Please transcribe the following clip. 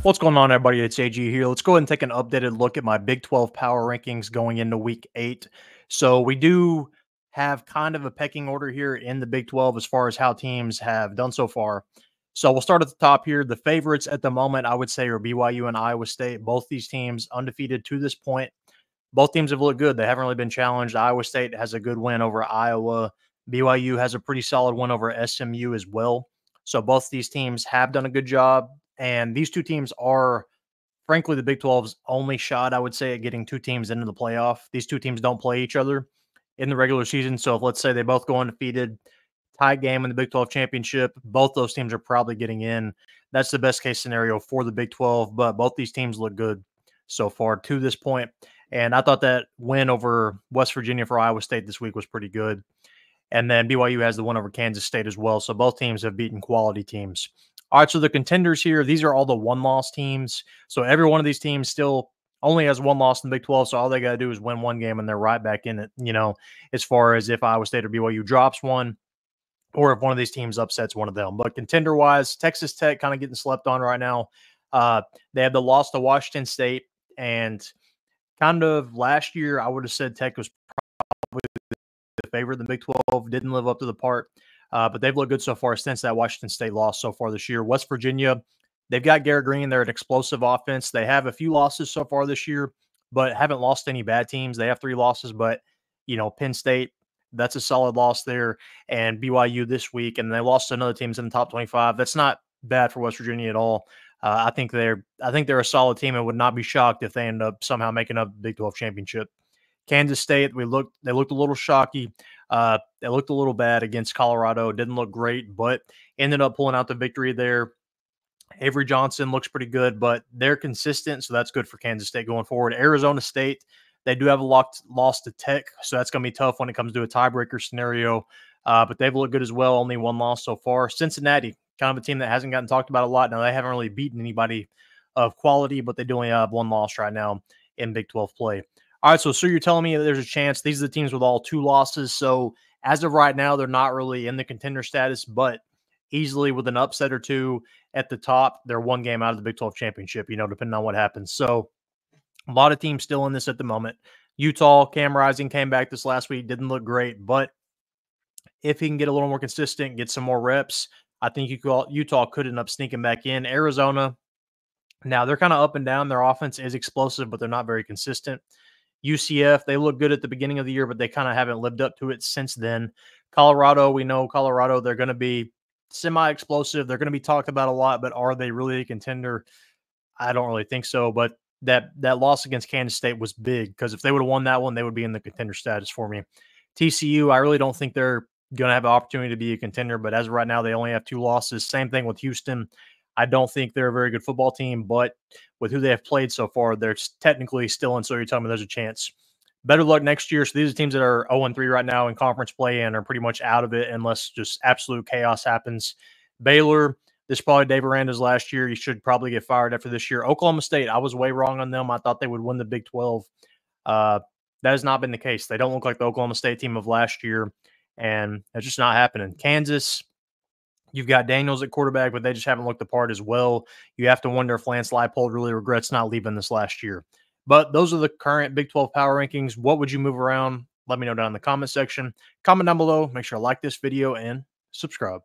What's going on, everybody? It's AG here. Let's go ahead and take an updated look at my Big 12 power rankings going into week 8. So we do have kind of a pecking order here in the Big 12 as far as how teams have done so far. So we'll start at the top here. The favorites at the moment, I would say, are BYU and Iowa State. Both these teams undefeated to this point. Both teams have looked good. They haven't really been challenged. Iowa State has a good win over Iowa. BYU has a pretty solid win over SMU as well. So both these teams have done a good job. And these two teams are, frankly, the Big 12's only shot, I would say, at getting two teams into the playoff. These two teams don't play each other in the regular season. So if, let's say, they both go undefeated, tied game in the Big 12 championship, both those teams are probably getting in. That's the best case scenario for the Big 12. But both these teams look good so far to this point. And I thought that win over West Virginia for Iowa State this week was pretty good. And then BYU has the win over Kansas State as well. So both teams have beaten quality teams. All right, so the contenders here, these are all the one-loss teams. So every one of these teams still only has one loss in the Big 12, so all they got to do is win one game, and they're right back in it, as far as if Iowa State or BYU drops one or if one of these teams upsets one of them. But contender-wise, Texas Tech kind of getting slept on right now. They have the loss to Washington State, and kind of last year I would have said Tech was probably the favorite in the Big 12, didn't live up to the part. But they've looked good so far since that Washington State loss so far this year. West Virginia, they've got Garrett Green. They're an explosive offense. They have a few losses so far this year, but haven't lost any bad teams. They have 3 losses, but, Penn State, that's a solid loss there. And BYU this week, and they lost to another teams in the top 25. That's not bad for West Virginia at all. I think they're a solid team and would not be shocked if they end up somehow making up the Big 12 championship. Kansas State, they looked a little shocky. They looked a little bad against Colorado. Didn't look great, but ended up pulling out the victory there. Avery Johnson looks pretty good, but they're consistent, so that's good for Kansas State going forward. Arizona State, they do have a loss to Tech, so that's going to be tough when it comes to a tiebreaker scenario, but they've looked good as well, only one loss so far. Cincinnati, kind of a team that hasn't gotten talked about a lot. Now, they haven't really beaten anybody of quality, but they do only have one loss right now in Big 12 play. All right, so you're telling me that there's a chance these are the teams with all 2 losses. So as of right now, they're not really in the contender status, but easily with an upset or 2 at the top, they're one game out of the Big 12 championship, depending on what happens. So a lot of teams still in this at the moment. Utah, Cam Rising came back this last week, didn't look great, but if he can get a little more consistent, get some more reps, I think Utah could end up sneaking back in. Arizona, now they're kind of up and down. Their offense is explosive, but they're not very consistent. UCF, they look good at the beginning of the year, but they kind of haven't lived up to it since then. Colorado, we know Colorado, they're going to be semi-explosive. They're going to be talked about a lot, but are they really a contender? I don't really think so, but that loss against Kansas State was big because if they would have won that one, they would be in the contender status for me. TCU, I really don't think they're going to have an opportunity to be a contender, but as of right now, they only have 2 losses. Same thing with Houston. I don't think they're a very good football team, but with who they have played so far, they're technically still in. So you're telling me there's a chance. Better luck next year. So these are teams that are 0-3 right now in conference play and are pretty much out of it unless just absolute chaos happens. Baylor, this is probably Dave Aranda's last year. He should probably get fired after this year. Oklahoma State, I was way wrong on them. I thought they would win the Big 12. That has not been the case. They don't look like the Oklahoma State team of last year, and it's just not happening. Kansas, you've got Daniels at quarterback, but they just haven't looked the part as well. You have to wonder if Lance Leipold really regrets not leaving this last year. But those are the current Big 12 power rankings. What would you move around? Let me know down in the comment section. Comment down below. Make sure to like this video and subscribe.